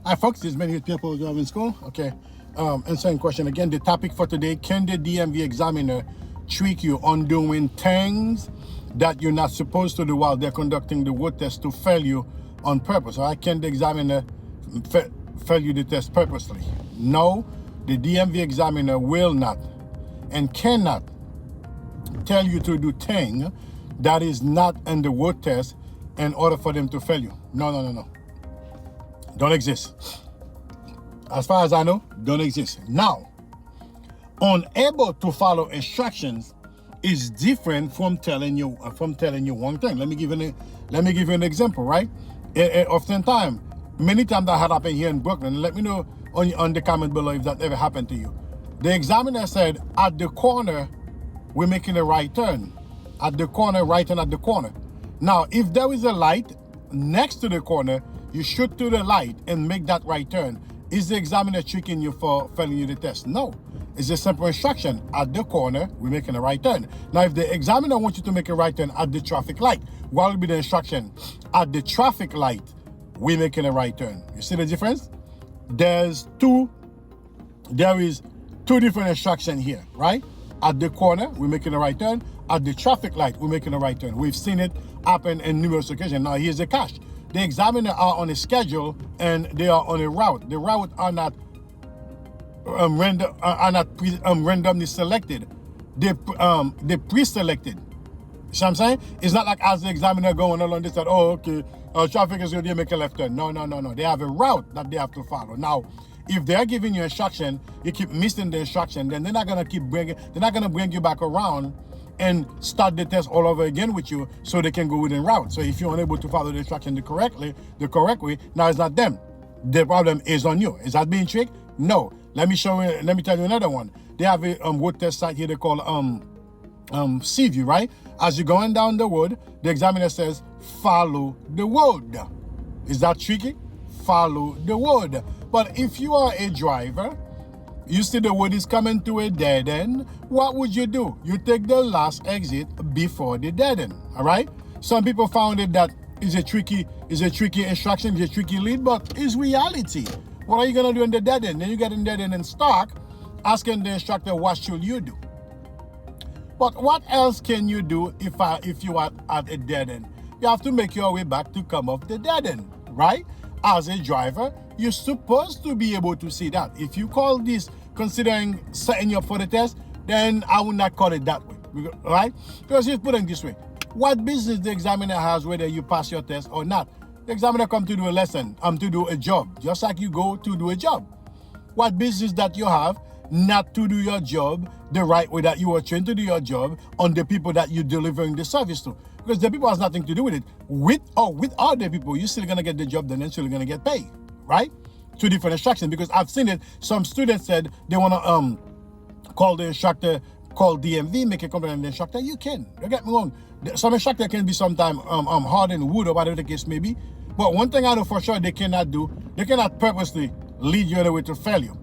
Hi folks, this is Many with People Driving School. Okay, answering question again. The topic for today: can the DMV examiner trick you on doing things that you're not supposed to do while they're conducting the road test to fail you on purpose? All right, can the examiner fail you the test purposely? No, the DMV examiner will not and cannot tell you to do thing that is not in the road test in order for them to fail you. No. Don't exist. As far as I know, don't exist. Now, unable to follow instructions is different from telling you one thing. Let me give you an example, right? Oftentimes, many times that had happened here in Brooklyn. Let me know on the comment below if that ever happened to you. The examiner said at the corner, we're making a right turn. At the corner, right turn at the corner. Now, if there is a light next to the corner, you shoot to the light and make that right turn. Is the examiner tricking you for failing you the test? No. It's a simple instruction. At the corner, we're making a right turn. Now, if the examiner wants you to make a right turn at the traffic light, what will be the instruction? At the traffic light, we're making a right turn. You see the difference? There is two different instructions here, right? At the corner, we're making a right turn. At the traffic light, we're making a right turn. We've seen it happen in numerous occasions. Now, here's the catch. The examiner are on a schedule and they are on a route. The route are not randomly selected. They pre-selected. You see what I'm saying? It's not like as the examiner going along, they said, oh, okay, traffic is going to make a left turn. No. They have a route that they have to follow. Now, if they're giving you instruction, you keep missing the instruction, then they're not going to bring you back around and start the test all over again with you so they can go within route. So if you're unable to follow the instruction the correct way, now it's not them. The problem is on you. Is that being tricked? No. Let me tell you another one. They have a road test site here they call Seaview, right? As you're going down the road, the examiner says, follow the road. Is that tricky? Follow the road. But if you are a driver, you see the road is coming to a dead end, what would you do? You take the last exit before the dead end, all right? Some people found it that is a tricky instruction, is a tricky lead, but it's reality. What are you gonna do in the dead end? Then you get in dead end and stuck, asking the instructor, what should you do? But what else can you do if you are at a dead end? You have to make your way back to come off the dead end, right? As a driver, you're supposed to be able to see that. If you call this considering setting you up for the test, then I would not call it that way, right? Because he's putting it this way. What business the examiner has whether you pass your test or not? The examiner come to do a lesson, to do a job, just like you go to do a job. What business that you have not to do your job the right way that you were trained to do your job on the people that you're delivering the service to? Because the people has nothing to do with it. With other people, you're still gonna get the job done and still gonna get paid, right? Two different instructions, because I've seen it. Some students said they wanna call the instructor, call DMV, make a complaint on the instructor. You can. Don't get me wrong. Some instructor can be sometimes hard and wood or whatever the case may be. But one thing I know for sure they cannot purposely lead you in a way to fail you.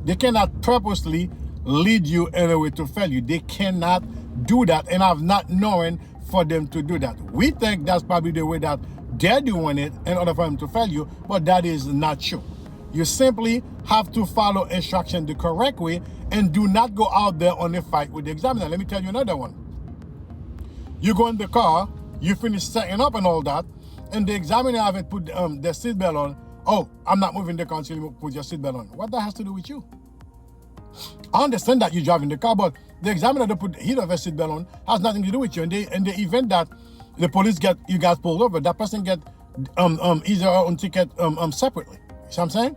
They cannot purposely lead you in a way to fail you. They cannot do that, and I've not known for them to do that. We think that's probably the way that they're doing it in order for them to fail you, but that is not true. You simply have to follow instruction the correct way and do not go out there on a fight with the examiner. Let me tell you another one. You go in the car, you finish setting up and all that, and the examiner haven't put the seatbelt on. Oh, I'm not moving the car until you put your seatbelt on. What that has to do with you? I understand that you're driving the car, but the examiner don't put he don't have a seatbelt on has nothing to do with you. And in the event that the police get you guys pulled over, that person get either on ticket separately. See what I'm saying?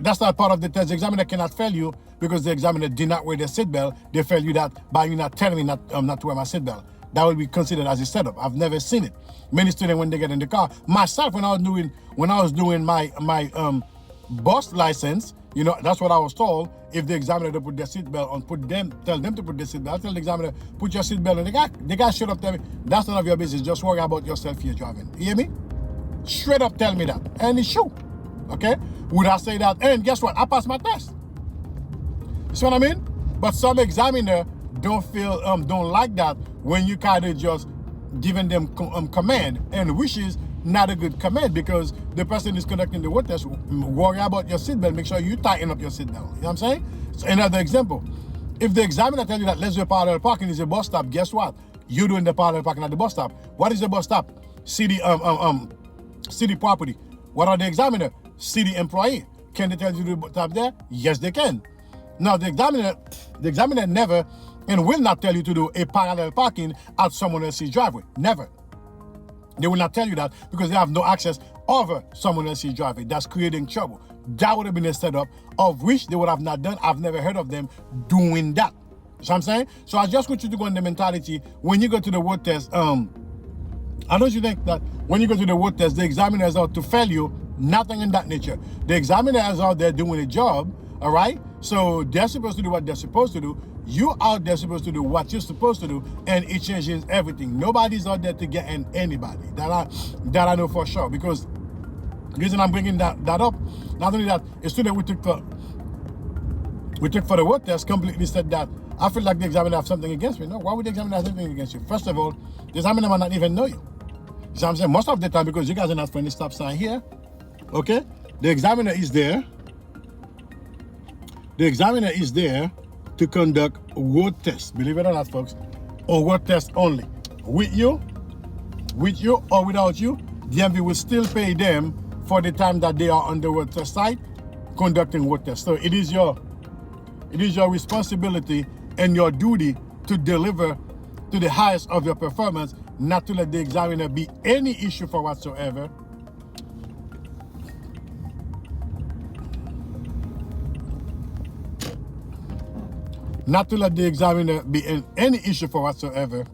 That's not part of the test. The examiner cannot fail you because the examiner did not wear the seatbelt. They fail you that by you not telling me not to wear my seatbelt. That will be considered as a setup. I've never seen it. Many students when they get in the car, myself when I was doing my bus license, you know, that's what I was told. If the examiner don't put their seatbelt on, tell them to put their seatbelt. I tell the examiner, put your seatbelt on. The guy straight up tell me, that's none of your business. Just worry about yourself here driving. You hear me? Straight up tell me that. And it's true. Okay? Would I say that? And guess what? I passed my test. You see what I mean? But some examiner don't like that when you kind of just giving them command and wishes not a good command, because the person is conducting the road test, worry about your seatbelt, make sure you tighten up your seatbelt. You know what I'm saying? So another example, if the examiner tells you that let's do a parallel parking is a bus stop, guess what? You're doing the parallel parking at the bus stop. What is the bus stop? City city property. What are the examiner? City employee. Can they tell you to do stop there? Yes, they can. Now the examiner never and will not tell you to do a parallel parking at someone else's driveway. Never. They will not tell you that, because they have no access over someone else's driveway. That's creating trouble. That would have been a setup of which they would have not done. I've never heard of them doing that. You know what I'm saying? So I just want you to go in the mentality when you go to the road test. I don't you think that when you go to the road test, the examiner is out to fail you? Nothing in that nature. The examiner is out there doing a job, all right? So they're supposed to do what they're supposed to do. You out there supposed to do what you're supposed to do, and it changes everything. Nobody's out there to get in anybody. That I know for sure. Because the reason I'm bringing that up, not only that, a student we took for the road test completely said that I feel like the examiner have something against me. No, why would the examiner have something against you? First of all, the examiner might not even know you. You see what I'm saying? Most of the time, because you guys are not for any stop sign here, okay? The examiner is there. The examiner is there to conduct road tests, believe it or not, folks, or road tests only. With you or without you, DMV will still pay them for the time that they are on the road test site conducting road tests. So it is your responsibility and your duty to deliver to the highest of your performance, not to let the examiner be any issue for whatsoever. Not to let the examiner be in any issue for whatsoever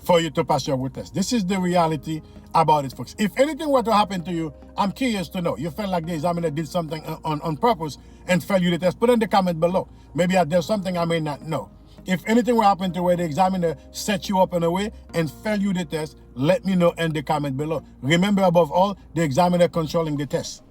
for you to pass your road test. This is the reality about it, folks. If anything were to happen to you, I'm curious to know. You felt like the examiner did something on purpose and failed you the test. Put in the comment below. Maybe there's something I may not know. If anything will happen to where the examiner set you up in a way and failed you the test, let me know in the comment below. Remember, above all, the examiner controlling the test.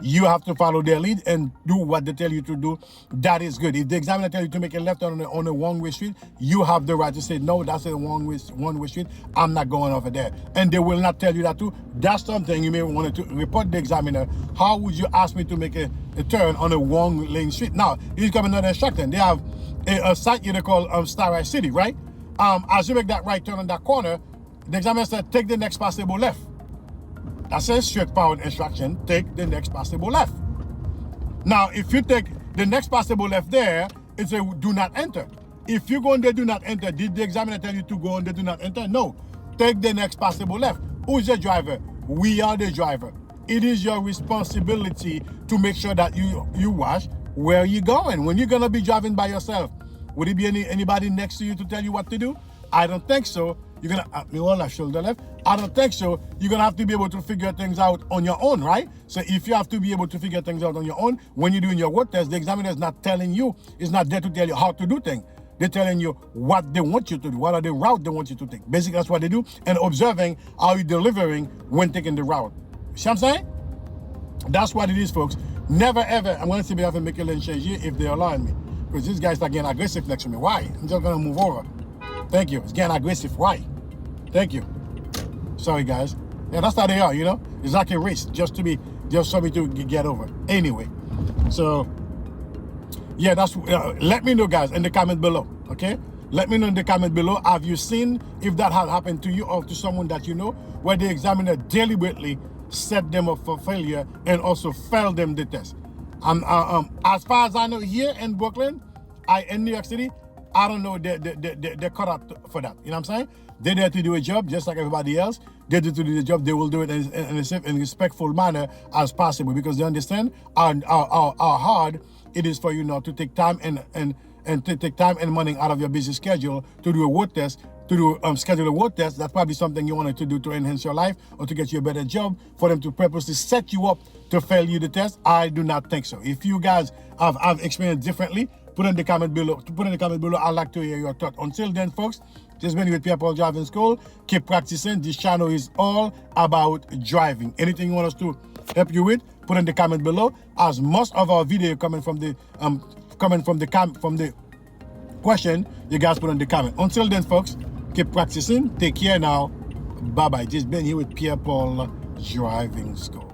You have to follow their lead and do what they tell you to do. That is good. If the examiner tells you to make a left on a one-way street, you have the right to say, no, that's a one-way street. I'm not going over there. And they will not tell you that too. That's something you may want to report the examiner. How would you ask me to make a turn on a one-lane street? Now, he's coming another instructor. They have a site here they call Starlight City, right? As you make that right turn on that corner, the examiner said, take the next possible left. That's a straightforward instruction. Take the next possible left. Now, if you take the next possible left there, it's a do not enter. If you go on the do not enter, did the examiner tell you to go on the do not enter? No. Take the next possible left. Who's the driver? We are the driver. It is your responsibility to make sure that you watch where you're going. When you're going to be driving by yourself, would it be anybody next to you to tell you what to do? I don't think so. You're going to, shoulder left. I don't think so. You're going to have to be able to figure things out on your own, right? So if you have to be able to figure things out on your own, when you're doing your road test, the examiner is not telling you, is not there to tell you how to do things. They're telling you what they want you to do. What are the route they want you to take? Basically, that's what they do. And observing how you're delivering when taking the route. See what I'm saying? That's what it is, folks. Never, ever, I'm going to see if I can make a lane change here if they allow me. Because this guy's not getting aggressive next to me. Why? I'm just going to move over. Thank you. It's getting aggressive. Why? Thank you. Sorry, guys. Yeah, that's how they are, you know? It's like a race just for me to get over. Anyway, so, yeah, that's, let me know, guys, in the comment below, okay? Let me know in the comment below. Have you seen if that had happened to you or to someone that you know, where the examiner deliberately set them up for failure and also failed them the test? As far as I know, here in Brooklyn, in New York City, I don't know, they're cut out for that. You know what I'm saying? They're there to do a job just like everybody else. They're there to do the job. They will do it in a safe and respectful manner as possible, because they understand how hard it is for you now to take time and to take time and money out of your busy schedule to do a road test, to do schedule a road test. That's probably something you wanted to do to enhance your life or to get you a better job. For them to purposely set you up to fail you the test, I do not think so. If you guys have experienced differently, put in the comment below. I'd like to hear your thoughts. Until then, folks, this has been with Pierre Driving School. Keep practicing. This channel is all about driving. Anything you want us to help you with, put in the comment below. As most of our video coming from the question, you guys put in the comment. Until then, folks, keep practicing. Take care now. Bye-bye. Just been here with Pierre Paul Driving School.